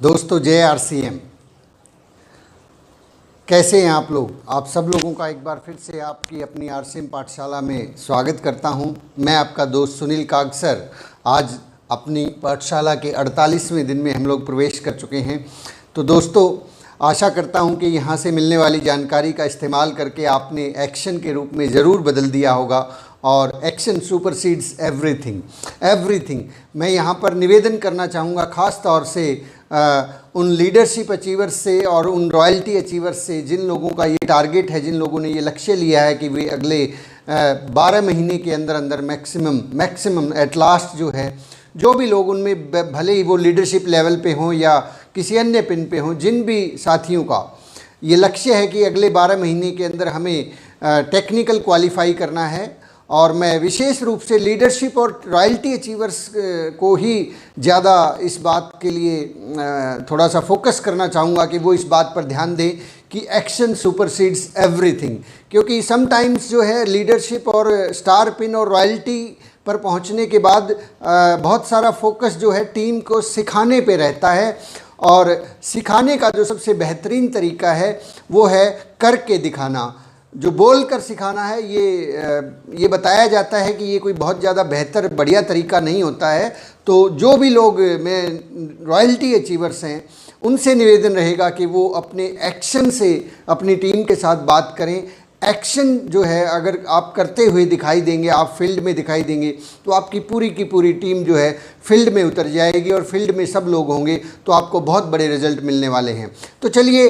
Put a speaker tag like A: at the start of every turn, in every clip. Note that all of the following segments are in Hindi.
A: दोस्तों जय आरसीएम। कैसे हैं आप लोग? आप सब लोगों का एक बार फिर से आपकी अपनी आरसीएम पाठशाला में स्वागत करता हूं। मैं आपका दोस्त सुनील कागसर। आज अपनी पाठशाला के 48वें दिन में हम लोग प्रवेश कर चुके हैं। तो दोस्तों आशा करता हूं कि यहाँ से मिलने वाली जानकारी का इस्तेमाल करके आपने एक्शन के रूप में ज़रूर बदल दिया होगा और एक्शन सुपरसीड्स एवरीथिंग। मैं यहाँ पर निवेदन करना चाहूँगा ख़ास तौर से उन लीडरशिप अचीवर्स से और उन रॉयल्टी अचीवर्स से जिन लोगों का ये टारगेट है, जिन लोगों ने ये लक्ष्य लिया है कि वे अगले 12 महीने के अंदर मैक्सिमम एट लास्ट जो है, जो भी लोग उनमें भले ही वो लीडरशिप लेवल पे हों या किसी अन्य पिन पे हों, जिन भी साथियों का ये लक्ष्य है कि अगले 12 महीने के अंदर हमें टेक्निकल क्वालिफाई करना है। और मैं विशेष रूप से लीडरशिप और रॉयल्टी अचीवर्स को ही ज़्यादा इस बात के लिए थोड़ा सा फोकस करना चाहूँगा कि वो इस बात पर ध्यान दें कि एक्शन सुपरसीड्स एवरीथिंग। क्योंकि समटाइम्स जो है लीडरशिप और स्टार पिन और रॉयल्टी पर पहुँचने के बाद बहुत सारा फोकस जो है टीम को सिखाने पे रहता है, और सिखाने का जो सबसे बेहतरीन तरीका है वो है करके दिखाना। जो बोल कर सिखाना है ये बताया जाता है कि ये कोई बहुत ज़्यादा बेहतर बढ़िया तरीका नहीं होता है। तो जो भी लोग में रॉयल्टी अचीवर्स हैं उनसे निवेदन रहेगा कि वो अपने एक्शन से अपनी टीम के साथ बात करें। एक्शन जो है अगर आप करते हुए दिखाई देंगे, आप फील्ड में दिखाई देंगे, तो आपकी पूरी की पूरी टीम जो है फील्ड में उतर जाएगी और फील्ड में सब लोग होंगे, तो आपको बहुत बड़े रिजल्ट मिलने वाले हैं। तो चलिए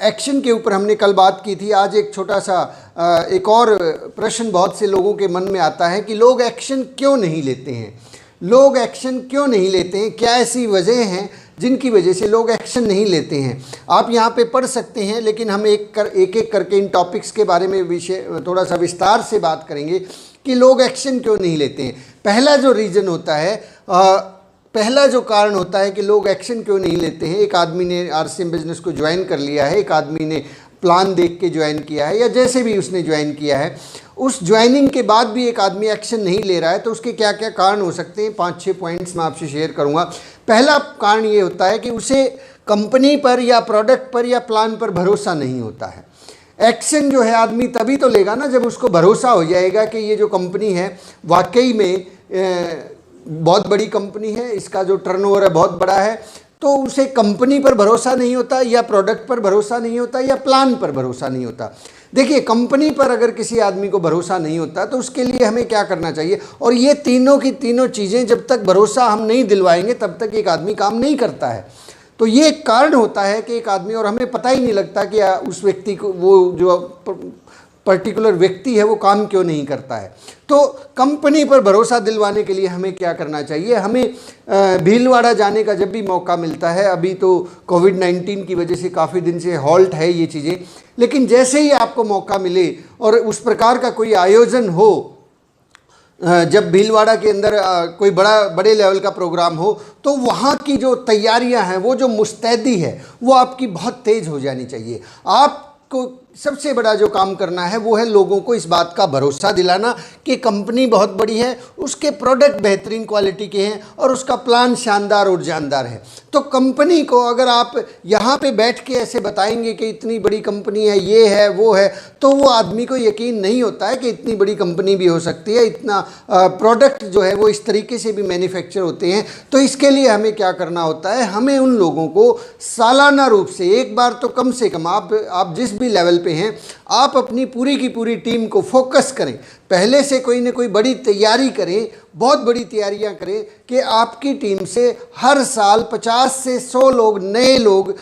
A: एक्शन के ऊपर हमने कल बात की थी। आज एक छोटा सा एक और प्रश्न बहुत से लोगों के मन में आता है कि लोग एक्शन क्यों नहीं लेते हैं। लोग एक्शन क्यों नहीं लेते हैं? क्या ऐसी वजह हैं जिनकी वजह से लोग एक्शन नहीं लेते हैं? आप यहाँ पे पढ़ सकते हैं, लेकिन हम एक एक करके इन टॉपिक्स के बारे में थोड़ा सा विस्तार से बात करेंगे कि लोग एक्शन क्यों नहीं लेते हैं। पहला जो रीज़न होता है, पहला जो कारण होता है कि लोग एक्शन क्यों नहीं लेते हैं, एक आदमी ने आरसीएम बिजनेस को ज्वाइन कर लिया है, एक आदमी ने प्लान देख के ज्वाइन किया है या जैसे भी उसने ज्वाइन किया है, उस ज्वाइनिंग के बाद भी एक आदमी एक्शन नहीं ले रहा है, तो उसके क्या क्या कारण हो सकते हैं। 5-6 पॉइंट्स मैं आपसे शेयर करूंगा। पहला कारण ये होता है कि उसे कंपनी पर या प्रोडक्ट पर या प्लान पर भरोसा नहीं होता है। एक्शन जो है आदमी तभी तो लेगा ना जब उसको भरोसा हो जाएगा कि ये जो कंपनी है वाकई में बहुत बड़ी कंपनी है, इसका जो टर्नओवर है बहुत बड़ा है। तो उसे कंपनी पर भरोसा नहीं होता, या प्रोडक्ट पर भरोसा नहीं होता, या प्लान पर भरोसा नहीं होता। देखिए, कंपनी पर अगर किसी आदमी को भरोसा नहीं होता तो उसके लिए हमें क्या करना चाहिए, और ये तीनों की तीनों चीज़ें जब तक भरोसा हम नहीं दिलवाएंगे तब तक एक आदमी काम नहीं करता है। तो ये एक कारण होता है कि एक आदमी, और हमें पता ही नहीं लगता कि उस व्यक्ति को, वो जो पर्टिकुलर व्यक्ति है वो काम क्यों नहीं करता है। तो कंपनी पर भरोसा दिलवाने के लिए हमें क्या करना चाहिए? हमें भीलवाड़ा जाने का जब भी मौका मिलता है, अभी तो कोविड-19 की वजह से काफ़ी दिन से हॉल्ट है ये चीज़ें, लेकिन जैसे ही आपको मौका मिले और उस प्रकार का कोई आयोजन हो, जब भीलवाड़ा के अंदर कोई बड़े लेवल का प्रोग्राम हो, तो वहाँ की जो तैयारियाँ हैं, वो जो मुस्तैदी है, वो आपकी बहुत तेज़ हो जानी चाहिए। आपको सबसे बड़ा जो काम करना है वो है लोगों को इस बात का भरोसा दिलाना कि कंपनी बहुत बड़ी है, उसके प्रोडक्ट बेहतरीन क्वालिटी के हैं और उसका प्लान शानदार और जानदार है। तो कंपनी को अगर आप यहाँ पे बैठ के ऐसे बताएंगे कि इतनी बड़ी कंपनी है, ये है, वो है, तो वो आदमी को यकीन नहीं होता है कि इतनी बड़ी कंपनी भी हो सकती है, इतना प्रोडक्ट जो है वो इस तरीके से भी मैन्युफैक्चर होते हैं। तो इसके लिए हमें क्या करना होता है, हमें उन लोगों को सालाना रूप से एक बार तो कम से कम, आप जिस भी लेवल पे हैं, आप अपनी पूरी की पूरी टीम को फोकस करें, पहले से कोई ना कोई बड़ी तैयारी करें, बहुत बड़ी तैयारियां करें कि आपकी टीम से हर साल 50 से 100 लोग, नए लोग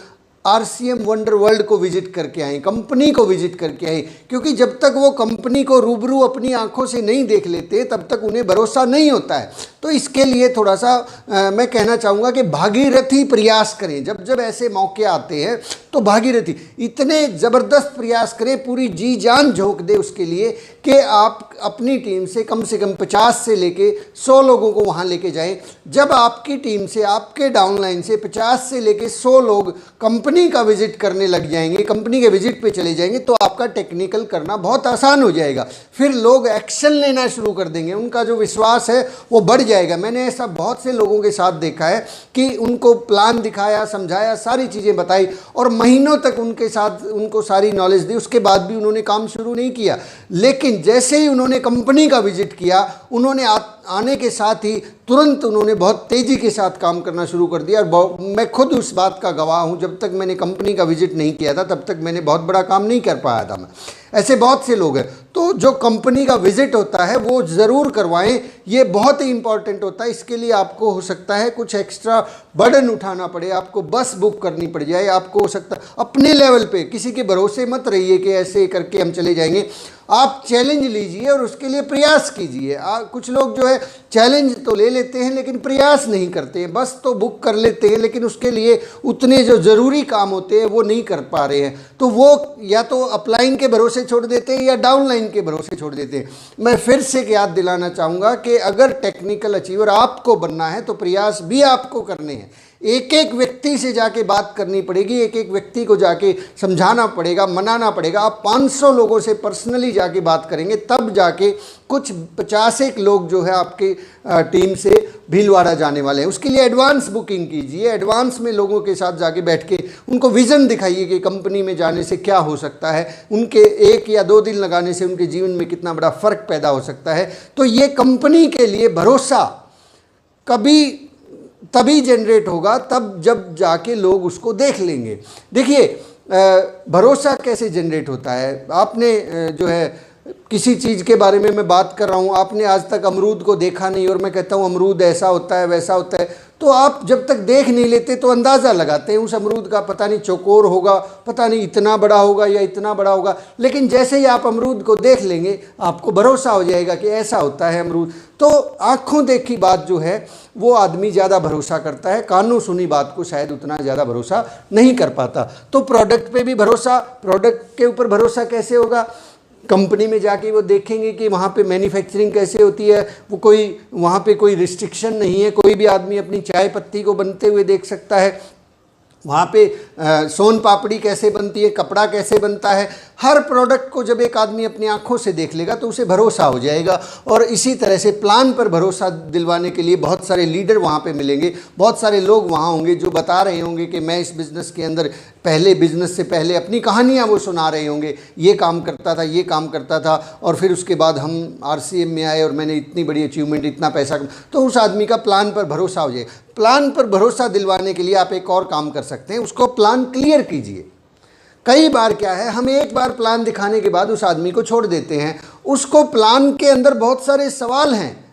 A: आरसीएम वंडर वर्ल्ड को विजिट करके आए, कंपनी को विजिट करके आए। क्योंकि जब तक वो कंपनी को रूबरू अपनी आंखों से नहीं देख लेते तब तक उन्हें भरोसा नहीं होता है। तो इसके लिए थोड़ा सा मैं कहना चाहूँगा कि भागीरथी प्रयास करें। जब जब ऐसे मौके आते हैं तो भागीरथी इतने ज़बरदस्त प्रयास करें, पूरी जी जान झोंक दे उसके लिए कि आप अपनी टीम से कम 50 से लेके 100 लोगों को वहाँ लेके जाएं। जब आपकी टीम से, आपके डाउनलाइन से 50 से लेके 100 लोग कंपनी कंपनी का विजिट करने लग जाएंगे, कंपनी के विजिट पे चले जाएंगे, तो आपका टेक्निकल करना बहुत आसान हो जाएगा। फिर लोग एक्शन लेना शुरू कर देंगे, उनका जो विश्वास है वो बढ़ जाएगा। मैंने ऐसा बहुत से लोगों के साथ देखा है कि उनको प्लान दिखाया, समझाया, सारी चीज़ें बताई और महीनों तक उनके साथ उनको सारी नॉलेज दी, उसके बाद भी उन्होंने काम शुरू नहीं किया। लेकिन जैसे ही उन्होंने कंपनी का विजिट किया, उन्होंने आने के साथ ही तुरंत उन्होंने बहुत तेज़ी के साथ काम करना शुरू कर दिया। और मैं खुद उस बात का गवाह हूँ, जब तक मैंने कंपनी का विजिट नहीं किया था तब तक मैंने बहुत बड़ा काम नहीं कर पाया था। मैं ऐसे बहुत से लोग हैं। तो जो कंपनी का विजिट होता है वो ज़रूर करवाएं, ये बहुत ही इंपॉर्टेंट होता है। इसके लिए आपको हो सकता है कुछ एक्स्ट्रा बर्डन उठाना पड़े, आपको बस बुक करनी पड़ जाए, आपको हो सकता है अपने लेवल पे, किसी के भरोसे मत रहिए कि ऐसे करके हम चले जाएंगे। आप चैलेंज लीजिए और उसके लिए प्रयास कीजिए। कुछ लोग जो है चैलेंज तो ले लेते हैं लेकिन प्रयास नहीं करते हैं, बस तो बुक कर लेते हैं लेकिन उसके लिए उतने जो ज़रूरी काम होते हैं वो नहीं कर पा रहे हैं। तो वो या तो अपलाइन के भरोसे छोड़ देते हैं या डाउनलाइन के भरोसे छोड़ देते हैं। मैं फिर से याद दिलाना चाहूँगा कि अगर टेक्निकल अचीवर आपको बनना है तो प्रयास भी आपको करने हैं। एक एक व्यक्ति से जाके बात करनी पड़ेगी, एक एक व्यक्ति को जाके समझाना पड़ेगा, मनाना पड़ेगा। आप 500 लोगों से पर्सनली जाके बात करेंगे तब जाके कुछ 50 लोग जो है आपके टीम से भीलवाड़ा जाने वाले हैं। उसके लिए एडवांस बुकिंग कीजिए, एडवांस में लोगों के साथ जाके बैठ के उनको विज़न दिखाइए कि कंपनी में जाने से क्या हो सकता है, उनके 1 या 2 दिन लगाने से उनके जीवन में कितना बड़ा फ़र्क पैदा हो सकता है। तो ये कंपनी के लिए भरोसा कभी तभी जनरेट होगा तब जब जाके लोग उसको देख लेंगे। देखिए भरोसा कैसे जनरेट होता है। आपने जो है किसी चीज़ के बारे में मैं बात कर रहा हूँ, आपने आज तक अमरूद को देखा नहीं और मैं कहता हूँ अमरूद ऐसा होता है वैसा होता है, तो आप जब तक देख नहीं लेते तो अंदाज़ा लगाते हैं उस अमरूद का, पता नहीं चौकोर होगा, पता नहीं इतना बड़ा होगा या इतना बड़ा होगा। लेकिन जैसे ही आप अमरूद को देख लेंगे आपको भरोसा हो जाएगा कि ऐसा होता है अमरूद। तो आँखों देखी बात जो है वो आदमी ज़्यादा भरोसा करता है, कानों सुनी बात को शायद उतना ज़्यादा भरोसा नहीं कर पाता। तो प्रोडक्ट पे भी भरोसा, प्रोडक्ट के ऊपर भरोसा कैसे होगा? कंपनी में जाके वो देखेंगे कि वहाँ पे मैन्युफैक्चरिंग कैसे होती है, वो कोई वहाँ पे कोई रिस्ट्रिक्शन नहीं है, कोई भी आदमी अपनी चाय पत्ती को बनते हुए देख सकता है। वहाँ पे सोन पापड़ी कैसे बनती है, कपड़ा कैसे बनता है, हर प्रोडक्ट को जब एक आदमी अपनी आंखों से देख लेगा तो उसे भरोसा हो जाएगा। और इसी तरह से प्लान पर भरोसा दिलवाने के लिए बहुत सारे लीडर वहाँ पे मिलेंगे, बहुत सारे लोग वहाँ होंगे जो बता रहे होंगे कि मैं इस बिज़नेस के अंदर पहले बिज़नेस से पहले अपनी कहानियाँ वो सुना रहे होंगे, ये काम करता था, ये काम करता था और फिर उसके बाद हम RCM में आए और मैंने इतनी बड़ी अचीवमेंट, इतना पैसा। तो उस आदमी का प्लान पर भरोसा हो जाए। प्लान पर भरोसा दिलवाने के लिए आप एक और काम कर सकते हैं, उसको प्लान क्लियर कीजिए। कई बार क्या है, हम एक बार प्लान दिखाने के बाद उस आदमी को छोड़ देते हैं। उसको प्लान के अंदर बहुत सारे सवाल हैं,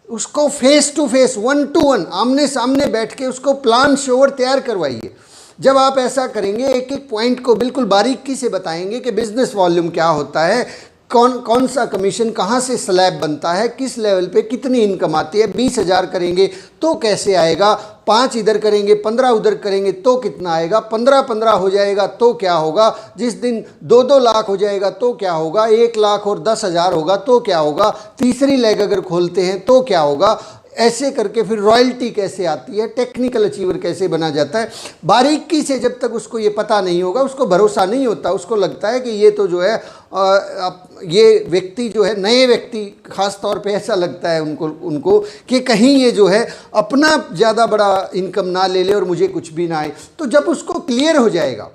A: उसको फेस टू फेस, 1 to 1 आमने सामने बैठ के उसको प्लान श्योर तैयार करवाइए। जब आप ऐसा करेंगे, एक एक पॉइंट को बिल्कुल बारीकी से बताएंगे कि बिजनेस वॉल्यूम क्या होता है, कौन सा कमीशन कहाँ से स्लैब बनता है, किस लेवल पे कितनी इनकम आती है, 20,000 करेंगे तो कैसे आएगा, 5 इधर करेंगे 15 उधर करेंगे तो कितना आएगा, 15 हो जाएगा तो क्या होगा, जिस दिन 2 लाख हो जाएगा तो क्या होगा, 1 लाख और 10,000 होगा तो क्या होगा, तीसरी लेग अगर खोलते हैं तो क्या होगा। ऐसे करके फिर रॉयल्टी कैसे आती है, टेक्निकल अचीवर कैसे बना जाता है, बारीकी से जब तक उसको ये पता नहीं होगा उसको भरोसा नहीं होता। उसको लगता है कि ये तो जो है ये व्यक्ति जो है, नए व्यक्ति ख़ास तौर पे ऐसा लगता है उनको कि कहीं ये जो है अपना ज़्यादा बड़ा इनकम ना ले ले और मुझे कुछ भी ना आए। तो जब उसको क्लियर हो जाएगा,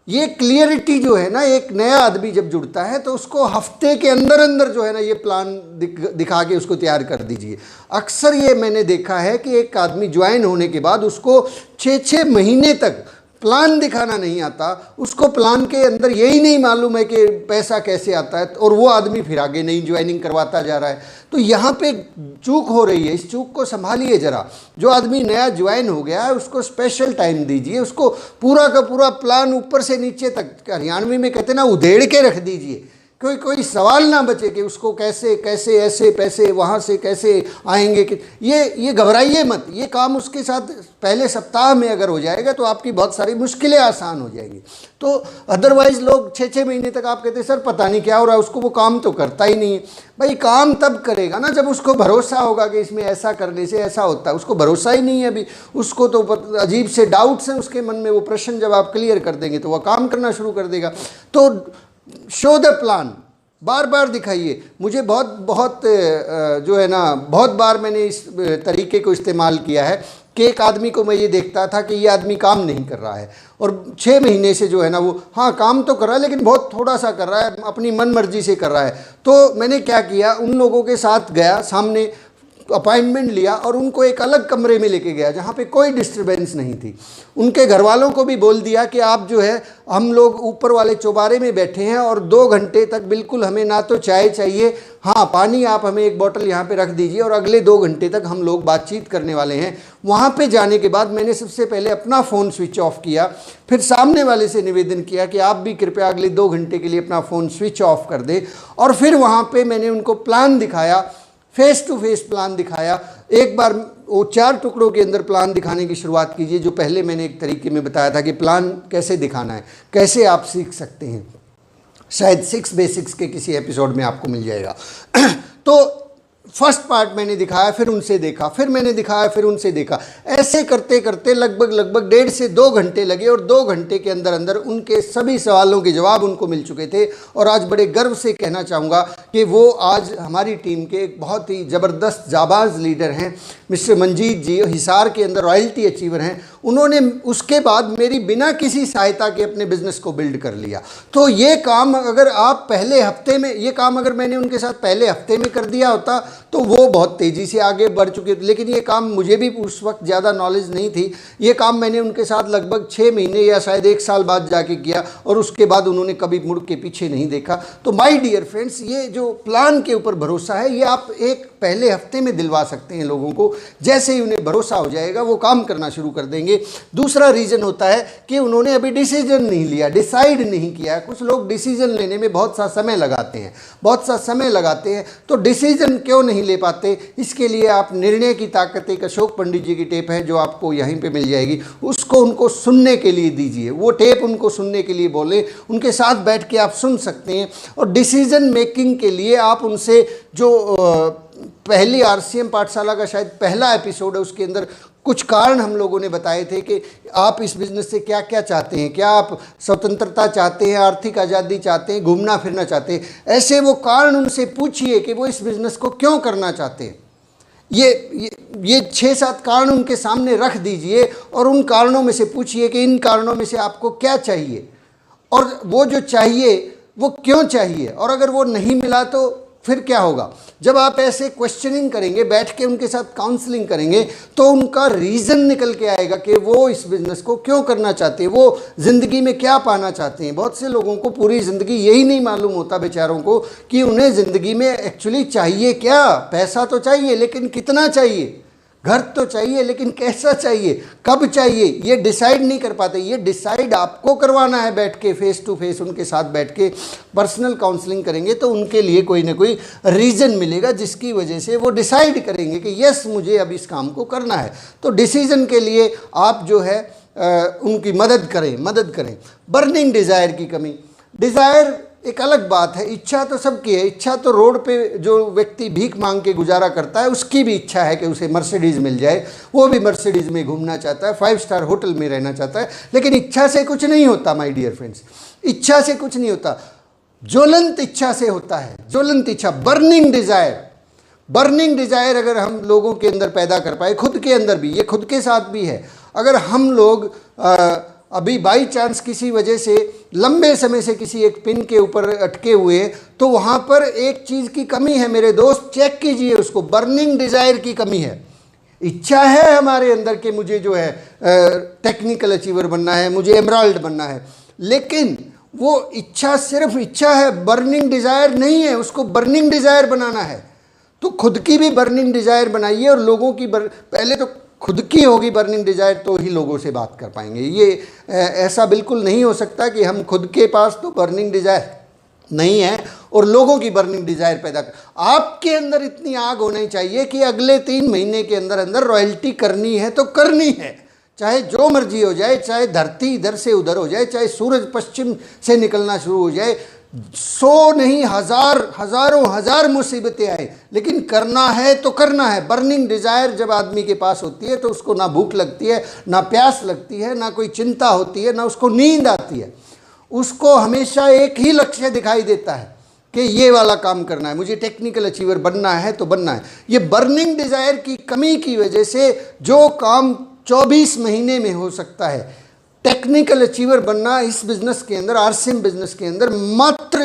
A: ये क्लियरिटी जो है ना, एक नया आदमी जब जुड़ता है तो उसको हफ्ते के अंदर अंदर जो है ना ये प्लान दिखा के उसको तैयार कर दीजिए। अक्सर ये मैंने देखा है कि एक आदमी ज्वाइन होने के बाद उसको 6-6 महीने तक प्लान दिखाना नहीं आता, उसको प्लान के अंदर यही नहीं मालूम है कि पैसा कैसे आता है, और वो आदमी फिर आगे नई ज्वाइनिंग करवाता जा रहा है। तो यहाँ पे चूक हो रही है, इस चूक को संभालिए ज़रा। जो आदमी नया ज्वाइन हो गया है उसको स्पेशल टाइम दीजिए, उसको पूरा का पूरा प्लान ऊपर से नीचे तक, हरियाणवी में कहते हैं ना, उधेड़ के रख दीजिए कोई कोई सवाल ना बचे कि उसको कैसे कैसे ऐसे पैसे वहाँ से कैसे आएंगे कि ये घबराइए मत। ये काम उसके साथ पहले सप्ताह में अगर हो जाएगा तो आपकी बहुत सारी मुश्किलें आसान हो जाएंगी। तो अदरवाइज़ लोग 6-6 महीने तक आप कहते हैं सर पता नहीं क्या हो रहा है, उसको वो काम तो करता ही नहीं है। भाई काम तब करेगा ना जब उसको भरोसा होगा कि इसमें ऐसा करने से ऐसा होता है। उसको भरोसा ही नहीं है अभी, उसको तो अजीब से डाउट्स हैं उसके मन में। वो प्रश्न जब आप क्लियर कर देंगे तो वह काम करना शुरू कर देगा। तो शो द प्लान, बार बार दिखाइए। मुझे बहुत जो है ना, बहुत बार मैंने इस तरीके को इस्तेमाल किया है कि एक आदमी को मैं ये देखता था कि ये आदमी काम नहीं कर रहा है और 6 महीने से जो है ना वो हाँ काम तो कर रहा है लेकिन बहुत थोड़ा सा कर रहा है, अपनी मन मर्जी से कर रहा है। तो मैंने क्या किया, उन लोगों के साथ गया, सामने अपॉइंटमेंट लिया और उनको एक अलग कमरे में लेके गया जहाँ पे कोई डिस्टरबेंस नहीं थी। उनके घर वालों को भी बोल दिया कि आप जो है, हम लोग ऊपर वाले चौबारे में बैठे हैं और 2 घंटे तक बिल्कुल हमें ना तो चाय चाहिए, हाँ पानी आप हमें एक बोतल यहाँ पे रख दीजिए और अगले 2 घंटे तक हम लोग बातचीत करने वाले हैं। वहाँ पे जाने के बाद मैंने सबसे पहले अपना फ़ोन स्विच ऑफ किया, फिर सामने वाले से निवेदन किया कि आप भी कृपया अगले 2 घंटे के लिए अपना फ़ोन स्विच ऑफ कर दें। और फिर वहाँ पर मैंने उनको प्लान दिखाया, फेस टू फेस प्लान दिखाया। एक बार वो 4 टुकड़ों के अंदर प्लान दिखाने की शुरुआत कीजिए, जो पहले मैंने एक तरीके में बताया था कि प्लान कैसे दिखाना है, कैसे आप सीख सकते हैं। शायद 6 बेसिक्स के किसी एपिसोड में आपको मिल जाएगा। तो फर्स्ट पार्ट मैंने दिखाया, फिर उनसे देखा, फिर मैंने दिखाया, फिर उनसे देखा। ऐसे करते करते लगभग 1.5 से 2 घंटे लगे और 2 घंटे के अंदर अंदर उनके सभी सवालों के जवाब उनको मिल चुके थे। और आज बड़े गर्व से कहना चाहूँगा कि वो आज हमारी टीम के एक बहुत ही ज़बरदस्त जाबाज लीडर हैं, मिस्टर मंजीत जी, हिसार के अंदर रॉयल्टी अचीवर हैं। उन्होंने उसके बाद मेरी बिना किसी सहायता के अपने बिजनेस को बिल्ड कर लिया। तो ये काम अगर आप पहले हफ्ते में, ये काम अगर मैंने उनके साथ पहले हफ्ते में कर दिया होता तो वो बहुत तेज़ी से आगे बढ़ चुके थे। लेकिन ये काम मुझे भी उस वक्त ज़्यादा नॉलेज नहीं थी। ये काम मैंने उनके साथ लगभग 6 महीने या शायद 1 साल बाद जाके किया और उसके बाद उन्होंने कभी मुड़ के पीछे नहीं देखा। तो माय डियर फ्रेंड्स, ये जो प्लान के ऊपर भरोसा है, ये आप एक पहले हफ्ते में दिलवा सकते हैं लोगों को। जैसे ही उन्हें भरोसा हो जाएगा वो काम करना शुरू कर देंगे। दूसरा रीज़न होता है कि उन्होंने अभी डिसीजन नहीं लिया, डिसाइड नहीं किया। कुछ लोग डिसीजन लेने में बहुत सा समय लगाते हैं, तो डिसीजन क्यों नहीं ले पाते, इसके लिए आप निर्णय की ताकत, एक अशोक पंडित जी की टेप है जो आपको यहीं पे मिल जाएगी, उसको उनको सुनने के लिए दीजिए। वो टेप उनको सुनने के लिए बोले, उनके साथ बैठ के आप सुन सकते हैं। और डिसीजन मेकिंग के लिए आप उनसे जो पहली आरसीएम पाठशाला का शायद पहला एपिसोड है, उसके अंदर कुछ कारण हम लोगों ने बताए थे कि आप इस बिज़नेस से क्या क्या चाहते हैं। क्या आप स्वतंत्रता चाहते हैं, आर्थिक आज़ादी चाहते हैं, घूमना फिरना चाहते हैं? ऐसे वो कारण उनसे पूछिए कि वो इस बिज़नेस को क्यों करना चाहते हैं। ये 6-7 कारण उनके सामने रख दीजिए और उन कारणों में से पूछिए कि इन कारणों में से आपको क्या चाहिए और वो जो चाहिए वो क्यों चाहिए, और अगर वो नहीं मिला तो फिर क्या होगा। जब आप ऐसे क्वेश्चनिंग करेंगे, बैठ के उनके साथ काउंसलिंग करेंगे, तो उनका रीज़न निकल के आएगा कि वो इस बिज़नेस को क्यों करना चाहते हैं, वो ज़िंदगी में क्या पाना चाहते हैं। बहुत से लोगों को पूरी ज़िंदगी यही नहीं मालूम होता बेचारों को कि उन्हें ज़िंदगी में एक्चुअली चाहिए क्या। पैसा तो चाहिए लेकिन कितना चाहिए, घर तो चाहिए लेकिन कैसा चाहिए, कब चाहिए, ये डिसाइड नहीं कर पाते। ये डिसाइड आपको करवाना है बैठ के, फेस टू फेस उनके साथ बैठ के पर्सनल काउंसलिंग करेंगे तो उनके लिए कोई ना कोई रीज़न मिलेगा जिसकी वजह से वो डिसाइड करेंगे कि यस मुझे अब इस काम को करना है। तो डिसीज़न के लिए आप जो है उनकी मदद करें। बर्निंग डिज़ायर की कमी, डिज़ायर एक अलग बात है, इच्छा तो सबकी है। इच्छा तो रोड पे जो व्यक्ति भीख मांग के गुजारा करता है उसकी भी इच्छा है कि उसे मर्सिडीज़ मिल जाए, वो भी मर्सिडीज़ में घूमना चाहता है, 5 स्टार होटल में रहना चाहता है। लेकिन इच्छा से कुछ नहीं होता माय डियर फ्रेंड्स, इच्छा से कुछ नहीं होता, ज्वलंत इच्छा से होता है। ज्वलंत इच्छा, बर्निंग डिज़ायर अगर हम लोगों के अंदर पैदा कर पाए, खुद के अंदर भी, ये खुद के साथ भी है। अगर हम लोग अभी बाई चांस किसी वजह से लंबे समय से किसी एक पिन के ऊपर अटके हुए तो वहाँ पर एक चीज़ की कमी है मेरे दोस्त, चेक कीजिए उसको, बर्निंग डिज़ायर की कमी है। इच्छा है हमारे अंदर कि मुझे जो है टेक्निकल अचीवर बनना है, मुझे एमराल्ड बनना है, लेकिन वो इच्छा सिर्फ इच्छा है, बर्निंग डिज़ायर नहीं है। उसको बर्निंग डिज़ायर बनाना है तो खुद की भी बर्निंग डिज़ायर बनाइए और लोगों की पहले तो खुद की होगी बर्निंग डिज़ायर तो ही लोगों से बात कर पाएंगे। ये ऐसा बिल्कुल नहीं हो सकता कि हम खुद के पास तो बर्निंग डिज़ायर नहीं है और लोगों की बर्निंग डिजायर पैदा कर, आपके अंदर इतनी आग होनी चाहिए कि अगले 3 महीने के अंदर अंदर रॉयल्टी करनी है तो करनी है, चाहे जो मर्जी हो जाए, चाहे धरती इधर से उधर हो जाए, चाहे सूरज पश्चिम से निकलना शुरू हो जाए, 100 नहीं हजारों हजार मुसीबतें आए, लेकिन करना है तो करना है। बर्निंग डिजायर जब आदमी के पास होती है तो उसको ना भूख लगती है, ना प्यास लगती है, ना कोई चिंता होती है, ना उसको नींद आती है। उसको हमेशा एक ही लक्ष्य दिखाई देता है कि ये वाला काम करना है, मुझे टेक्निकल अचीवर बनना है तो बनना है। ये बर्निंग डिजायर की कमी की वजह से जो काम 24 महीने में हो सकता है, टेक्निकल अचीवर बनना इस बिजनेस के अंदर, आरसीएम बिजनेस के अंदर मात्र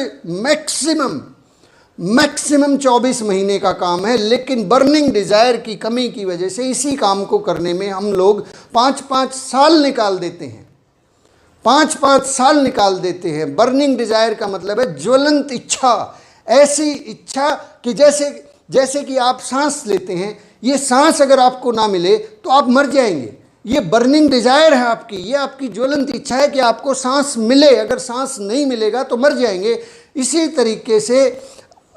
A: मैक्सिमम 24 महीने का काम है। लेकिन बर्निंग डिजायर की कमी की वजह से इसी काम को करने में हम लोग 5-5 साल निकाल देते हैं, 5-5 साल निकाल देते हैं। बर्निंग डिजायर का मतलब है ज्वलंत इच्छा, ऐसी इच्छा कि जैसे कि आप सांस लेते हैं, ये सांस अगर आपको ना मिले तो आप मर जाएंगे। ये बर्निंग डिजायर है आपकी, ये आपकी ज्वलंत इच्छा है कि आपको सांस मिले, अगर सांस नहीं मिलेगा तो मर जाएंगे। इसी तरीके से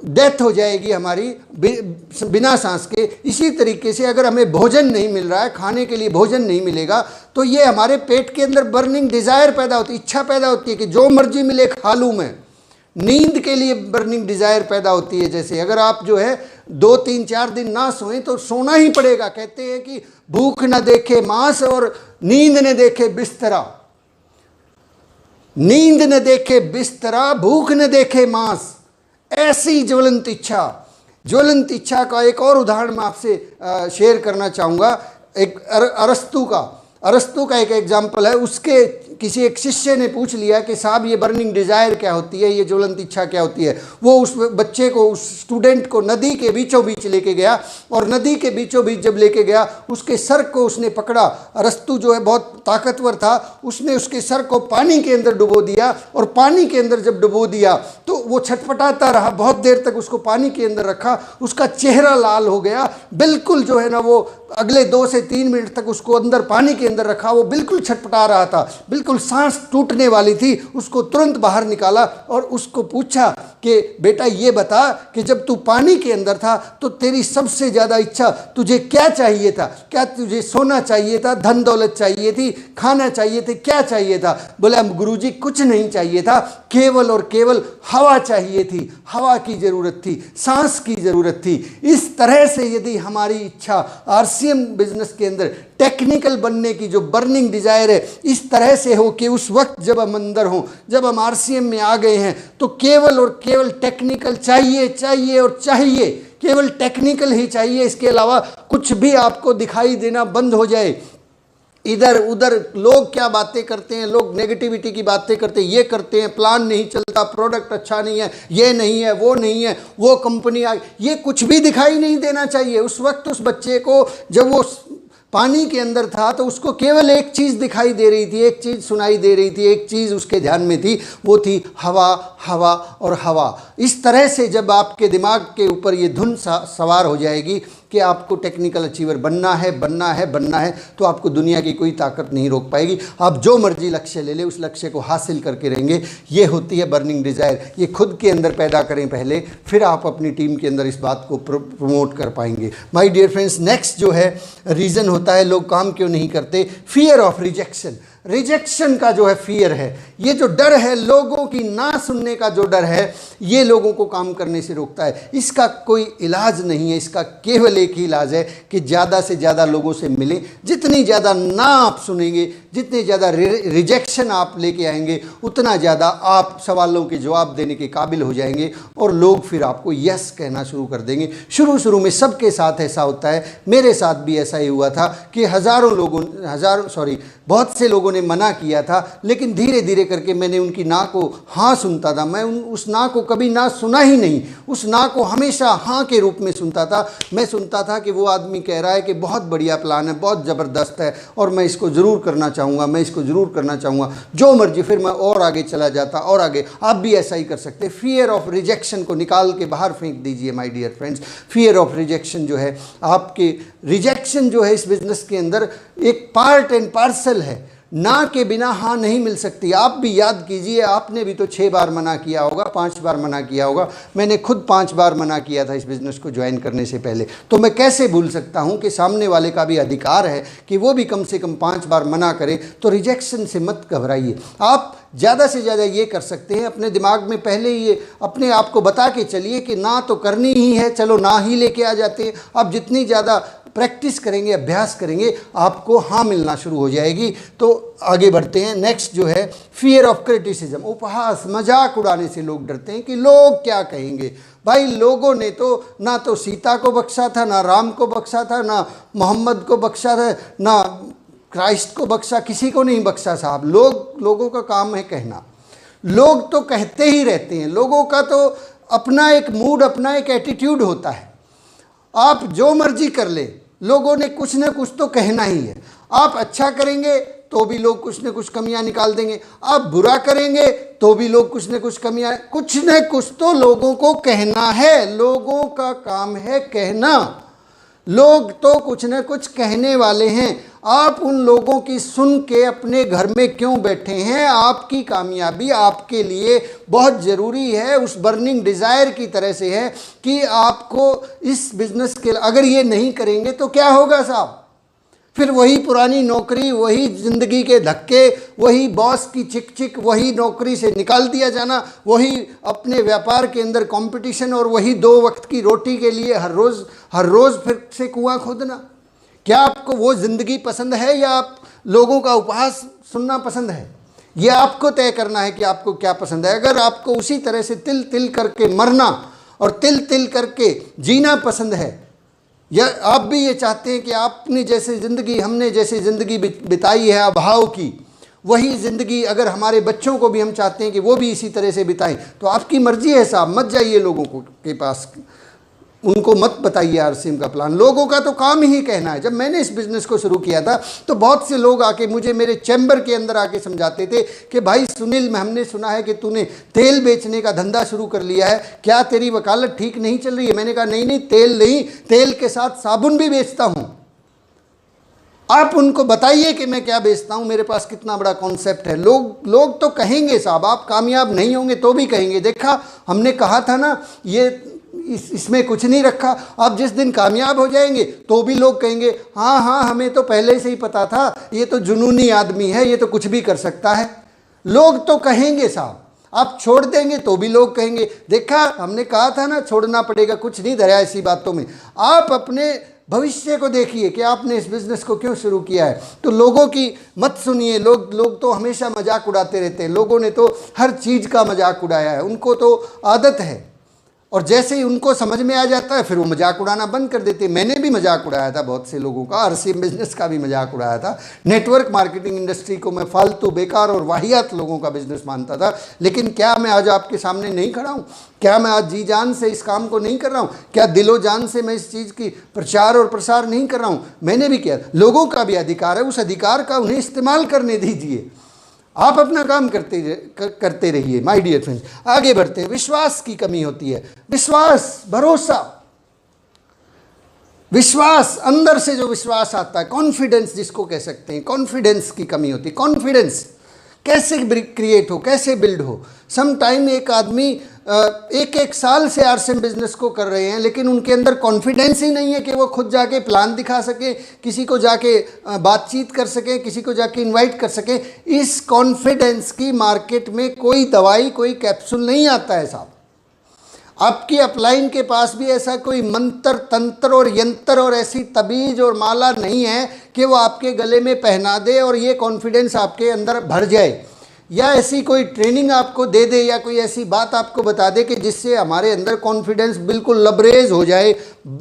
A: डेथ हो जाएगी हमारी बिना सांस के। इसी तरीके से अगर हमें भोजन नहीं मिल रहा है, खाने के लिए भोजन नहीं मिलेगा, तो ये हमारे पेट के अंदर बर्निंग डिजायर पैदा होती है, इच्छा पैदा होती है कि जो मर्जी मिले खा लूँ मैं। नींद के लिए बर्निंग डिजायर पैदा होती है, जैसे अगर आप जो है 2-3-4 दिन ना सोएं तो सोना ही पड़ेगा। कहते हैं कि भूख न देखे मांस और नींद न देखे बिस्तरा, नींद न देखे बिस्तरा, भूख न देखे मांस। ऐसी ज्वलंत इच्छा का एक और उदाहरण मैं आपसे शेयर करना चाहूँगा। एक अरस्तु का एक एग्जाम्पल है। उसके किसी एक शिष्य ने पूछ लिया कि साहब ये बर्निंग डिजायर क्या होती है, ये ज्वलंत इच्छा क्या होती है। वो उस बच्चे को, उस स्टूडेंट को नदी के बीचों बीच लेके गया, और नदी के बीचों बीच जब लेके गया उसके सर को उसने पकड़ा। अरस्तु जो है बहुत ताकतवर था, उसने उसके सर को पानी के अंदर डुबो दिया, और पानी के अंदर जब डुबो दिया तो वो छटपटाता रहा, बहुत देर तक उसको पानी के अंदर रखा। उसका चेहरा लाल हो गया, बिल्कुल जो है ना, वो अगले 2 से 3 मिनट तक उसको अंदर पानी के अंदर रखा, वो बिल्कुल छटपटा रहा था, बिल्कुल सांस टूटने वाली थी। उसको तुरंत बाहर निकाला और उसको पूछा कि बेटा ये बता कि जब तू पानी के अंदर था तो तेरी सबसे ज़्यादा इच्छा तुझे क्या चाहिए था? क्या तुझे सोना चाहिए था, धन दौलत चाहिए थी, खाना चाहिए थे, क्या चाहिए था? बोला गुरुजी कुछ नहीं चाहिए था, केवल और केवल हवा चाहिए थी, हवा की ज़रूरत थी, सांस की ज़रूरत थी। इस तरह से यदि हमारी इच्छा आरसीएम बिजनेस के अंदर टेक्निकल बनने की जो बर्निंग डिजायर है इस तरह से हो कि उस वक्त जब हम अंदर हों, जब हम आरसीएम में आ गए हैं, तो केवल और केवल टेक्निकल चाहिए और चाहिए, केवल टेक्निकल ही चाहिए। इसके अलावा कुछ भी आपको दिखाई देना बंद हो जाए। इधर उधर लोग क्या बातें करते हैं, लोग नेगेटिविटी की बातें करते हैं, ये करते हैं, प्लान नहीं चलता, प्रोडक्ट अच्छा नहीं है, ये नहीं है, वो नहीं है, वो कंपनी आ, ये कुछ भी दिखाई नहीं देना चाहिए। उस वक्त उस बच्चे को जब वो पानी के अंदर था तो उसको केवल एक चीज़ दिखाई दे रही थी, एक चीज़ सुनाई दे रही थी, एक चीज़ उसके ध्यान में थी, वो थी हवा, हवा और हवा। इस तरह से जब आपके दिमाग के ऊपर ये धुन सवार हो जाएगी कि आपको टेक्निकल अचीवर बनना है, तो आपको दुनिया की कोई ताकत नहीं रोक पाएगी। आप जो मर्जी लक्ष्य ले ले, उस लक्ष्य को हासिल करके रहेंगे। ये होती है बर्निंग डिज़ायर। ये खुद के अंदर पैदा करें पहले, फिर आप अपनी टीम के अंदर इस बात को प्रमोट कर पाएंगे। माय डियर फ्रेंड्स, नेक्स्ट जो है रीज़न होता है लोग काम क्यों नहीं करते, फियर ऑफ रिजेक्शन। रिजेक्शन का जो है फियर है, ये जो डर है, लोगों की ना सुनने का जो डर है, ये लोगों को काम करने से रोकता है। इसका कोई इलाज नहीं है, इसका केवल एक ही इलाज है कि ज़्यादा से ज़्यादा लोगों से मिलें। जितनी ज़्यादा ना आप सुनेंगे, जितने ज़्यादा रिजेक्शन आप लेके आएंगे, उतना ज़्यादा आप सवालों के जवाब देने के काबिल हो जाएंगे और लोग फिर आपको यस कहना शुरू कर देंगे। शुरू में सबके साथ ऐसा होता है, मेरे साथ भी ऐसा ही हुआ था कि बहुत से लोगों ने मना किया था, लेकिन धीरे धीरे करके मैंने उनकी ना को हाँ सुनता था। मैं उस ना को कभी ना सुना ही नहीं, उस ना को हमेशा हाँ के रूप में सुनता था। मैं सुनता था कि वो आदमी कह रहा है कि बहुत बढ़िया प्लान है, बहुत ज़बरदस्त है, और मैं इसको ज़रूर करना चाहूँगा, मैं इसको ज़रूर करना चाहूँगा, जो मर्जी। फिर मैं और आगे चला जाता और आगे। आप भी ऐसा ही कर सकते। फियर ऑफ रिजेक्शन को निकाल के बाहर फेंक दीजिए my dear friends. Fear of rejection जो है, आपके रिजेक्शन जो है इस बिज़नेस के अंदर एक पार्ट एंड पार्सल है। ना के बिना हाँ नहीं मिल सकती। आप भी याद कीजिए, आपने भी तो 6 बार मना किया होगा, 5 बार मना किया होगा। मैंने खुद 5 बार मना किया था इस बिज़नेस को ज्वाइन करने से पहले। तो मैं कैसे भूल सकता हूँ कि सामने वाले का भी अधिकार है कि वो भी कम से कम 5 बार मना करे। तो रिजेक्शन से मत घबराइए। आप ज़्यादा से ज़्यादा ये कर सकते हैं, अपने दिमाग में पहले ये अपने आप को बता के चलिए कि ना तो करनी ही है, चलो ना ही लेके आ जाते हैं। आप जितनी ज़्यादा प्रैक्टिस करेंगे, अभ्यास करेंगे, आपको हाँ मिलना शुरू हो जाएगी। तो आगे बढ़ते हैं। नेक्स्ट जो है फियर ऑफ क्रिटिसिज्म, उपहास, मजाक उड़ाने से लोग डरते हैं कि लोग क्या कहेंगे। भाई लोगों ने तो ना तो सीता को बख्शा था, ना राम को बख्शा था, ना मोहम्मद को बख्शा था, ना क्राइस्ट को बख्शा, किसी को नहीं बख्शा साहब। लोगों का काम है कहना। लोग तो कहते ही रहते हैं। लोगों का तो अपना एक मूड, अपना एक एटीट्यूड होता है। आप जो मर्जी कर ले, लोगों ने कुछ ना कुछ तो कहना ही है। आप अच्छा करेंगे तो भी लोग कुछ न कुछ कमियां निकाल देंगे, आप बुरा करेंगे तो भी लोग कुछ न कुछ कमियां, कुछ न कुछ तो लोगों को कहना है। लोगों का काम है कहना। लोग तो कुछ न कुछ कहने वाले हैं। आप उन लोगों की सुन के अपने घर में क्यों बैठे हैं? आपकी कामयाबी आपके लिए बहुत ज़रूरी है, उस बर्निंग डिज़ायर की तरह से है कि आपको इस बिज़नेस के, अगर ये नहीं करेंगे तो क्या होगा साहब? फिर वही पुरानी नौकरी, वही ज़िंदगी के धक्के, वही बॉस की चिक चिक, वही नौकरी से निकाल दिया जाना, वही अपने व्यापार के अंदर कंपटीशन, और वही 2 वक्त की रोटी के लिए हर रोज़ फिर से कुआं खोदना। क्या आपको वो ज़िंदगी पसंद है या आप लोगों का उपहास सुनना पसंद है? ये आपको तय करना है कि आपको क्या पसंद है। अगर आपको उसी तरह से तिल तिल करके मरना और तिल तिल करके जीना पसंद है, या आप भी ये चाहते हैं कि आपने जैसे ज़िंदगी, हमने जैसे ज़िंदगी बिताई है अभाव की, वही ज़िंदगी अगर हमारे बच्चों को भी हम चाहते हैं कि वो भी इसी तरह से बिताएं, तो आपकी मर्जी है साहब। मत जाइए लोगों के पास, उनको मत बताइए आरसीएम का प्लान। लोगों का तो काम ही कहना है। जब मैंने इस बिज़नेस को शुरू किया था तो बहुत से लोग आके मुझे मेरे चैम्बर के अंदर आके समझाते थे कि भाई सुनील, हमने सुना है कि तूने तेल बेचने का धंधा शुरू कर लिया है, क्या तेरी वकालत ठीक नहीं चल रही है? मैंने कहा नहीं, तेल नहीं, तेल के साथ साबुन भी बेचता हूँ। आप उनको बताइए कि मैं क्या बेचता हूँ, मेरे पास कितना बड़ा कॉन्सेप्ट है। लोग तो कहेंगे साहब, आप कामयाब नहीं होंगे तो भी कहेंगे, देखा हमने कहा था ना, ये इसमें कुछ नहीं रखा। आप जिस दिन कामयाब हो जाएंगे तो भी लोग कहेंगे हाँ, हमें तो पहले से ही पता था, ये तो जुनूनी आदमी है, ये तो कुछ भी कर सकता है। लोग तो कहेंगे साहब। आप छोड़ देंगे तो भी लोग कहेंगे, देखा हमने कहा था ना, छोड़ना पड़ेगा, कुछ नहीं धरा ऐसी बातों में। आप अपने भविष्य को देखिए कि आपने इस बिज़नेस को क्यों शुरू किया है। तो लोगों की मत सुनिए। लोग तो हमेशा मजाक उड़ाते रहते हैं। लोगों ने तो हर चीज़ का मजाक उड़ाया है, उनको तो आदत है, और जैसे ही उनको समझ में आ जाता है फिर वो मजाक उड़ाना बंद कर देते हैं। मैंने भी मजाक उड़ाया था बहुत से लोगों का, आरसीएम बिजनेस का भी मजाक उड़ाया था। नेटवर्क मार्केटिंग इंडस्ट्री को मैं फालतू, बेकार और वाहियात लोगों का बिजनेस मानता था। लेकिन क्या मैं आज आपके सामने नहीं खड़ा हूँ? क्या मैं आज जी जान से इस काम को नहीं कर रहा हूँ? क्या दिलो जान से मैं इस चीज़ की प्रचार और प्रसार नहीं कर रहा हूँ? मैंने भी किया। लोगों का भी अधिकार है, उस अधिकार का उन्हें इस्तेमाल करने दीजिए। आप अपना काम करते रहिए माय डियर फ्रेंड्स। आगे बढ़ते हैं। विश्वास की कमी होती है। विश्वास, भरोसा, विश्वास, अंदर से जो विश्वास आता है, कॉन्फिडेंस जिसको कह सकते हैं, कॉन्फिडेंस की कमी होती है। कॉन्फिडेंस कैसे क्रिएट हो, कैसे बिल्ड हो? सम टाइम एक आदमी 1 साल से आरसीएम बिजनेस को कर रहे हैं, लेकिन उनके अंदर कॉन्फिडेंस ही नहीं है कि वो खुद जाके प्लान दिखा सके, किसी को जाके बातचीत कर सके, किसी को जाके इनवाइट कर सके। इस कॉन्फिडेंस की मार्केट में कोई दवाई, कोई कैप्सूल नहीं आता है साहब। आपकी अपलाइन के पास भी ऐसा कोई मंत्र, तंत्र और यंत्र और ऐसी तबीज और माला नहीं है कि वो आपके गले में पहना दे और ये कॉन्फिडेंस आपके अंदर भर जाए, या ऐसी कोई ट्रेनिंग आपको दे दे, या कोई ऐसी बात आपको बता दे कि जिससे हमारे अंदर कॉन्फिडेंस बिल्कुल लबरेज हो जाए,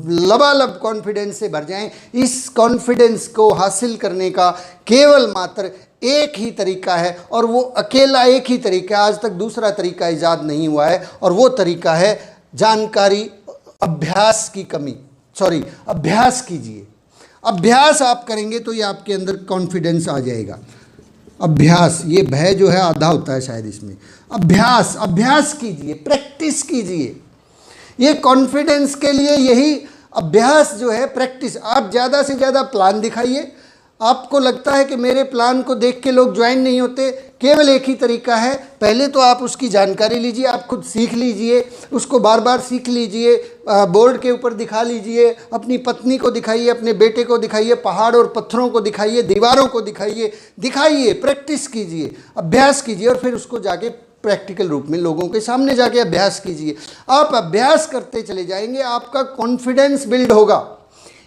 A: लबालब कॉन्फिडेंस से भर जाएं। इस कॉन्फिडेंस को हासिल करने का केवल मात्र एक ही तरीका है, और वो अकेला एक ही तरीका है। आज तक दूसरा तरीका ईजाद नहीं हुआ है, और वो तरीका है जानकारी, अभ्यास की कमी, अभ्यास कीजिए। अभ्यास आप करेंगे तो ये आपके अंदर कॉन्फिडेंस आ जाएगा। अभ्यास, ये भय जो है आधा होता है शायद इसमें। अभ्यास कीजिए, प्रैक्टिस कीजिए। ये कॉन्फिडेंस के लिए यही अभ्यास जो है, प्रैक्टिस। आप ज़्यादा से ज़्यादा प्लान दिखाइए, आपको लगता है कि मेरे प्लान को देख के लोग ज्वाइन नहीं होते, केवल एक ही तरीका है, पहले तो आप उसकी जानकारी लीजिए, आप खुद सीख लीजिए, उसको बार बार सीख लीजिए, बोर्ड के ऊपर दिखा लीजिए, अपनी पत्नी को दिखाइए, अपने बेटे को दिखाइए, पहाड़ और पत्थरों को दिखाइए, दीवारों को दिखाइए, प्रैक्टिस कीजिए, अभ्यास कीजिए और फिर उसको जाके प्रैक्टिकल रूप में लोगों के सामने जाके अभ्यास कीजिए। आप अभ्यास करते चले जाएंगे, आपका कॉन्फिडेंस बिल्ड होगा।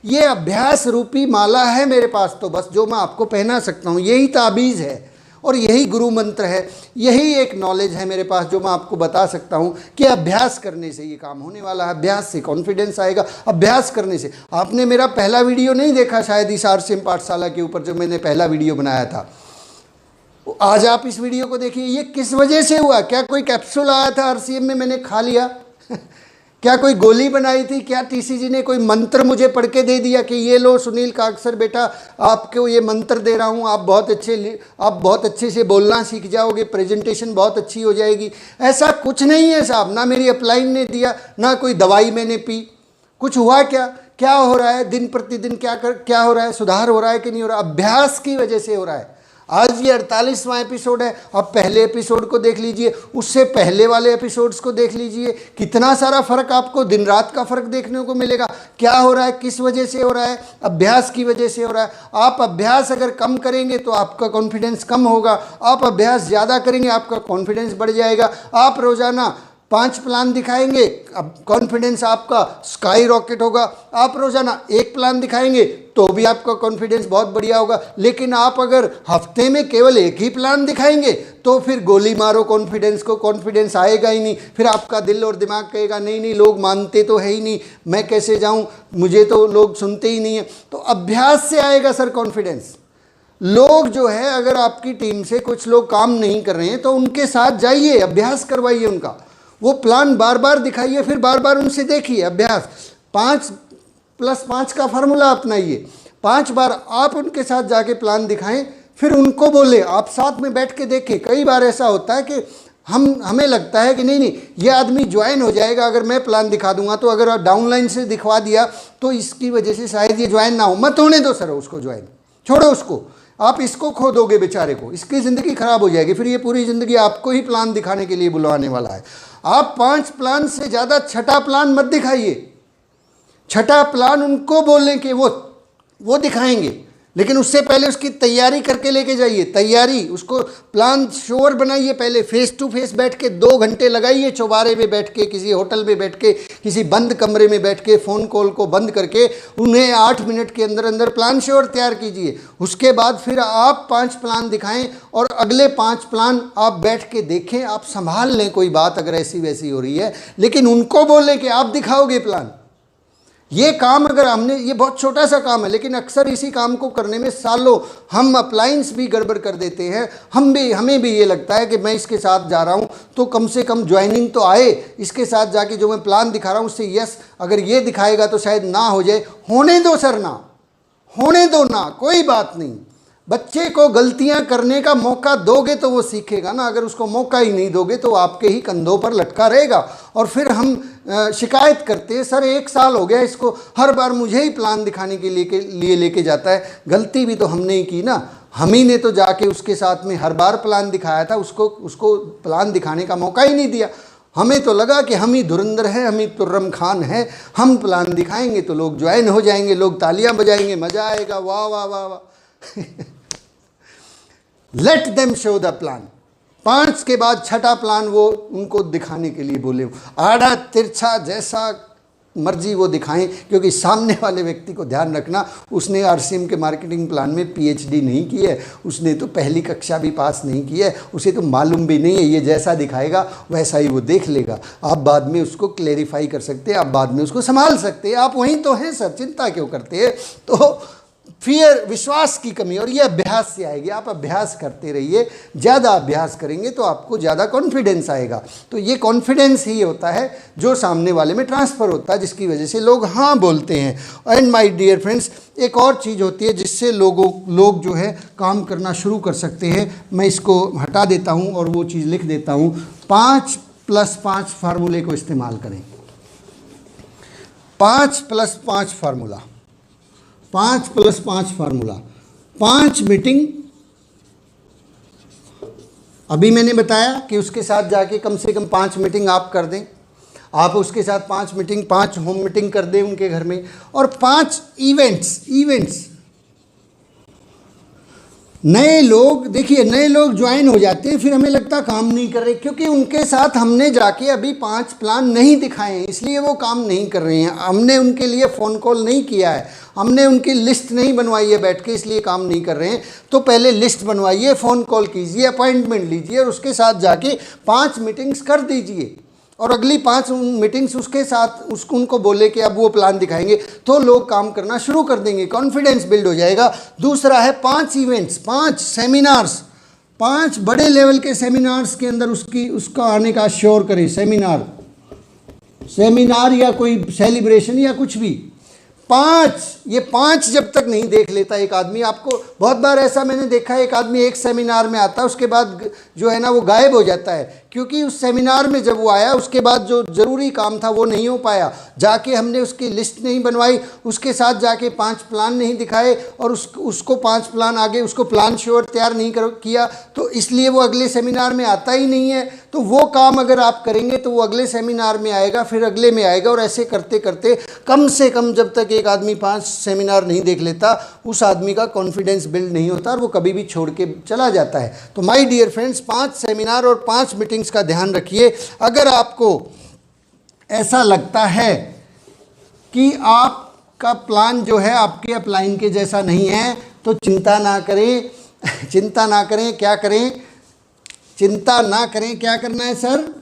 A: ये अभ्यास रूपी माला है मेरे पास, तो बस जो मैं आपको पहना सकता हूँ, यही ताबीज़ है और यही गुरु मंत्र है, यही एक नॉलेज है मेरे पास जो मैं आपको बता सकता हूँ कि अभ्यास करने से ये काम होने वाला है, अभ्यास से कॉन्फिडेंस आएगा, अभ्यास करने से। आपने मेरा पहला वीडियो नहीं देखा शायद इस आरसीएम पाठशाला के ऊपर, जो मैंने पहला वीडियो बनाया था, आज आप इस वीडियो को देखिए। ये किस वजह से हुआ? क्या कोई कैप्सूल आया था आरसीएम में, मैंने खा लिया? क्या कोई गोली बनाई थी? क्या टीसीजी ने कोई मंत्र मुझे पढ़ के दे दिया कि ये लो सुनील कागसर बेटा, आपको ये मंत्र दे रहा हूँ, आप बहुत अच्छे से बोलना सीख जाओगे, प्रेजेंटेशन बहुत अच्छी हो जाएगी? ऐसा कुछ नहीं है साहब, ना मेरी अपलाइन ने दिया, ना कोई दवाई मैंने पी। कुछ हुआ क्या? क्या हो रहा है दिन प्रतिदिन? क्या हो रहा है? सुधार हो रहा है कि नहीं हो रहा? अभ्यास की वजह से हो रहा है। आज ये 48वां एपिसोड है, अब पहले एपिसोड को देख लीजिए, उससे पहले वाले एपिसोड्स को देख लीजिए, कितना सारा फ़र्क आपको दिन रात का फ़र्क देखने को मिलेगा। क्या हो रहा है, किस वजह से हो रहा है? अभ्यास की वजह से हो रहा है। आप अभ्यास अगर कम करेंगे तो आपका कॉन्फिडेंस कम होगा, आप अभ्यास ज़्यादा करेंगे आपका कॉन्फिडेंस बढ़ जाएगा। आप रोज़ाना 5 प्लान दिखाएंगे, अब कॉन्फिडेंस आपका स्काई रॉकेट होगा। आप रोज़ाना 1 प्लान दिखाएंगे तो भी आपका कॉन्फिडेंस बहुत बढ़िया होगा। लेकिन आप अगर हफ्ते में केवल 1 ही प्लान दिखाएंगे तो फिर गोली मारो कॉन्फिडेंस को, कॉन्फिडेंस आएगा ही नहीं। फिर आपका दिल और दिमाग कहेगा नहीं नहीं, लोग मानते तो है ही नहीं, मैं कैसे जाऊं, मुझे तो लोग सुनते ही नहीं है। तो अभ्यास से आएगा सर कॉन्फिडेंस। लोग जो है, अगर आपकी टीम से कुछ लोग काम नहीं कर रहे हैं तो उनके साथ जाइए, अभ्यास करवाइए उनका, वो प्लान बार बार दिखाइए, फिर बार बार उनसे देखिए अभ्यास। 5+5 का फार्मूला अपनाइए। 5 बार आप उनके साथ जाके प्लान दिखाएं, फिर उनको बोले, आप साथ में बैठ के देखें। कई बार ऐसा होता है कि हमें लगता है कि नहीं नहीं ये आदमी ज्वाइन हो जाएगा अगर मैं प्लान दिखा दूंगा, तो अगर आप डाउनलाइन से दिखवा दिया तो इसकी वजह से शायद ये ज्वाइन ना हो। मत होने दो सर उसको ज्वाइन, छोड़ो उसको, आप इसको खो दोगे बेचारे को, इसकी ज़िंदगी खराब हो जाएगी, फिर ये पूरी ज़िंदगी आपको ही प्लान दिखाने के लिए बुलवाने वाला है। आप 5 प्लान से ज़्यादा 6ठा प्लान मत दिखाइए। 6ठा प्लान उनको बोलें कि वो दिखाएंगे, लेकिन उससे पहले उसकी तैयारी करके लेके जाइए। तैयारी, उसको प्लान श्योर बनाइए, पहले फेस टू फेस बैठ के 2 घंटे लगाइए, चौबारे में बैठ के, किसी होटल में बैठ के, किसी बंद कमरे में बैठ के, फ़ोन कॉल को बंद करके उन्हें 8 मिनट के अंदर अंदर प्लान श्योर तैयार कीजिए। उसके बाद फिर आप 5 प्लान दिखाएं और अगले 5 प्लान आप बैठ के देखें, आप संभाल लें कोई बात अगर ऐसी वैसी हो रही है, लेकिन उनको बोलें कि आप दिखाओगे प्लान। ये काम अगर हमने, ये बहुत छोटा सा काम है, लेकिन अक्सर इसी काम को करने में सालों हम अप्लायंस भी गड़बड़ कर देते हैं। हमें भी ये लगता है कि मैं इसके साथ जा रहा हूँ तो कम से कम ज्वाइनिंग तो आए, इसके साथ जाके जो मैं प्लान दिखा रहा हूँ उससे यस अगर ये दिखाएगा तो शायद ना हो जाए। होने दो सर, ना होने दो ना, कोई बात नहीं। बच्चे को गलतियां करने का मौका दोगे तो वो सीखेगा ना, अगर उसको मौका ही नहीं दोगे तो आपके ही कंधों पर लटका रहेगा। और फिर हम शिकायत करते हैं, सर 1 साल हो गया इसको, हर बार मुझे ही प्लान दिखाने के लिए लेके जाता है। गलती भी तो हमने ही की ना, हम ही ने तो जाके उसके साथ में हर बार प्लान दिखाया था, उसको प्लान दिखाने का मौका ही नहीं दिया। हमें तो लगा कि हम ही धुरंधर हैं, हम ही तुर्रम खान हैं, हम प्लान दिखाएंगे तो लोग ज्वाइन हो जाएंगे, लोग तालियां बजाएंगे, मज़ा आएगा, वाह वाह वाह वाह। Let them show the plan. 5 के बाद 6ठा प्लान वो उनको दिखाने के लिए बोले, आड़ा तिरछा जैसा मर्जी वो दिखाएं, क्योंकि सामने वाले व्यक्ति को ध्यान रखना, उसने आरसीएम के मार्केटिंग प्लान में पीएचडी नहीं की है, उसने तो पहली कक्षा भी पास नहीं की है, उसे तो मालूम भी नहीं है। ये जैसा दिखाएगा वैसा ही वो देख लेगा। आप बाद में उसको क्लेरिफाई कर सकते हैं, आप बाद में उसको संभाल सकते हैं, आप वहीं तो हैं सर, चिंता क्यों करते हैं। तो फियर, विश्वास की कमी, और ये अभ्यास से आएगी। आप अभ्यास करते रहिए, ज़्यादा अभ्यास करेंगे तो आपको ज़्यादा कॉन्फिडेंस आएगा। तो ये कॉन्फिडेंस ही होता है जो सामने वाले में ट्रांसफ़र होता है, जिसकी वजह से लोग हाँ बोलते हैं। एंड माय डियर फ्रेंड्स, एक और चीज़ होती है जिससे लोग जो है काम करना शुरू कर सकते हैं। मैं इसको हटा देता हूँ और वो चीज़ लिख देता हूँ। 5+5 फार्मूले को इस्तेमाल करें। 5+5 फार्मूला, 5+5 फार्मूला। 5 मीटिंग अभी मैंने बताया कि उसके साथ जाके कम से कम 5 मीटिंग आप कर दें। आप उसके साथ 5 मीटिंग, 5 होम मीटिंग कर दें उनके घर में, और 5 इवेंट्स। नए लोग, देखिए नए लोग ज्वाइन हो जाते हैं, फिर हमें लगता काम नहीं कर रहे, क्योंकि उनके साथ हमने जाके अभी 5 प्लान नहीं दिखाए हैं, इसलिए वो काम नहीं कर रहे हैं। हमने उनके लिए फ़ोन कॉल नहीं किया है, हमने उनकी लिस्ट नहीं बनवाई है बैठ के, इसलिए काम नहीं कर रहे हैं। तो पहले लिस्ट बनवाइए, फ़ोन कॉल कीजिए, अपॉइंटमेंट लीजिए और उसके साथ जाके 5 मीटिंग्स कर दीजिए, और अगली 5 मीटिंग्स उसके साथ उसको उनको बोले कि अब वो प्लान दिखाएंगे, तो लोग काम करना शुरू कर देंगे, कॉन्फिडेंस बिल्ड हो जाएगा। दूसरा है 5 इवेंट्स, 5 सेमिनार्स, 5 बड़े लेवल के सेमिनार्स के अंदर उसका आने का श्योर करें। सेमिनार या कोई सेलिब्रेशन या कुछ भी, 5, ये 5 जब तक नहीं देख लेता एक आदमी, आपको बहुत बार ऐसा मैंने देखा है, एक आदमी एक सेमिनार में आता है, उसके बाद जो है ना वो गायब हो जाता है, क्योंकि उस सेमिनार में जब वो आया उसके बाद जो ज़रूरी काम था वो नहीं हो पाया, जाके हमने उसकी लिस्ट नहीं बनवाई, उसके साथ जाके 5 प्लान नहीं दिखाए, और उसको 5 प्लान आगे उसको प्लान श्योर तैयार नहीं किया, तो इसलिए वो अगले सेमिनार में आता ही नहीं है। तो वो काम अगर आप करेंगे तो वो अगले सेमिनार में आएगा, फिर अगले में आएगा, और ऐसे करते करते कम से कम जब तक एक आदमी 5 सेमिनार नहीं देख लेता, उस आदमी का कॉन्फिडेंस बिल्ड नहीं होता और वो कभी भी छोड़ के चला जाता है। तो माय डियर फ्रेंड्स, 5 सेमिनार और 5 मीटिंग्स का ध्यान रखिए। अगर आपको ऐसा लगता है कि आपका प्लान जो है आपके अपलाइन के जैसा नहीं है, तो चिंता ना करें, चिंता ना करें। क्या करें? चिंता ना करें। क्या करना है सर?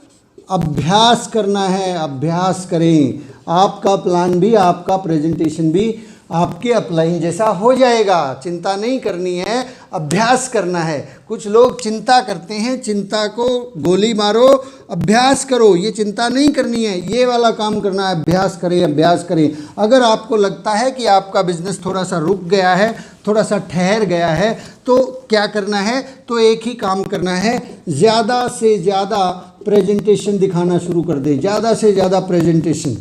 A: अभ्यास करना है, अभ्यास करें। आपका प्लान भी, आपका प्रेजेंटेशन भी आपके अपलाइन जैसा हो जाएगा। चिंता नहीं करनी है, अभ्यास करना है। कुछ लोग चिंता करते हैं, चिंता को गोली मारो, अभ्यास करो। ये चिंता नहीं करनी है, ये वाला काम करना है, अभ्यास करें, अभ्यास करें। अगर आपको लगता है कि आपका बिजनेस थोड़ा सा रुक गया है, थोड़ा सा ठहर गया है, तो क्या करना है? तो एक ही काम करना है, ज़्यादा से ज़्यादा प्रेजेंटेशन दिखाना शुरू कर दें। ज़्यादा से ज़्यादा प्रेजेंटेशन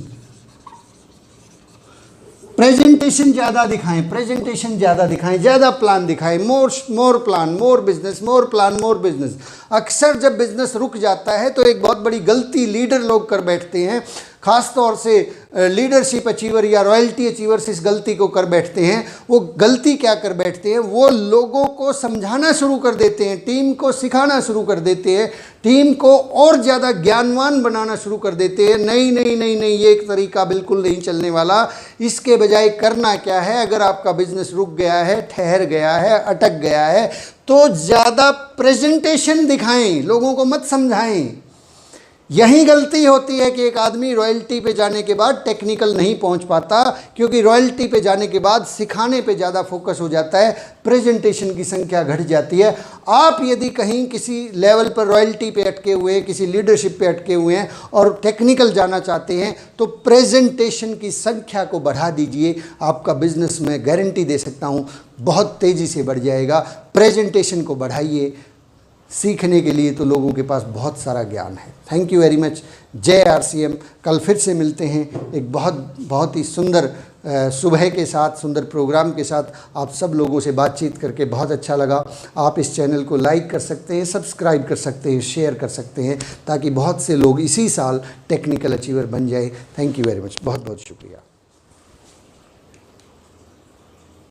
A: ज़्यादा दिखाएं, प्रेजेंटेशन ज़्यादा दिखाएं, ज़्यादा प्लान दिखाएं। मोर प्लान, मोर बिजनेस, मोर प्लान, मोर बिजनेस। अक्सर जब बिजनेस रुक जाता है तो एक बहुत बड़ी गलती लीडर लोग कर बैठते हैं, ख़ास तौर से लीडरशिप अचीवर या रॉयल्टी अचीवर्स इस गलती को कर बैठते हैं। वो गलती क्या कर बैठते हैं? वो लोगों को समझाना शुरू कर देते हैं, टीम को सिखाना शुरू कर देते हैं, टीम को और ज़्यादा ज्ञानवान बनाना शुरू कर देते हैं। नहीं नहीं नहीं नहीं, ये एक तरीका बिल्कुल नहीं चलने वाला। इसके बजाय करना क्या है? अगर आपका बिजनेस रुक गया है, ठहर गया है, अटक गया है, तो ज़्यादा प्रेजेंटेशन दिखाएं, लोगों को मत समझाएं। यही गलती होती है कि एक आदमी रॉयल्टी पे जाने के बाद टेक्निकल नहीं पहुंच पाता, क्योंकि रॉयल्टी पे जाने के बाद सिखाने पे ज़्यादा फोकस हो जाता है, प्रेजेंटेशन की संख्या घट जाती है। आप यदि कहीं किसी लेवल पर रॉयल्टी पे अटके हुए हैं, किसी लीडरशिप पे अटके हुए हैं और टेक्निकल जाना चाहते हैं, तो प्रेजेंटेशन की संख्या को बढ़ा दीजिए। आपका बिजनेस में गारंटी दे सकता हूँ बहुत तेज़ी से बढ़ जाएगा। प्रेजेंटेशन को बढ़ाइए। सीखने के लिए तो लोगों के पास बहुत सारा ज्ञान है। Thank you very much. जय RCM। कल फिर से मिलते हैं एक बहुत ही सुंदर सुबह के साथ, सुंदर प्रोग्राम के साथ। आप सब लोगों से बातचीत करके बहुत अच्छा लगा। आप इस चैनल को लाइक कर सकते हैं, सब्सक्राइब कर सकते हैं, शेयर कर सकते हैं, ताकि बहुत से लोग इसी साल टेक्निकल अचीवर बन जाए। Thank you very much. बहुत बहुत शुक्रिया।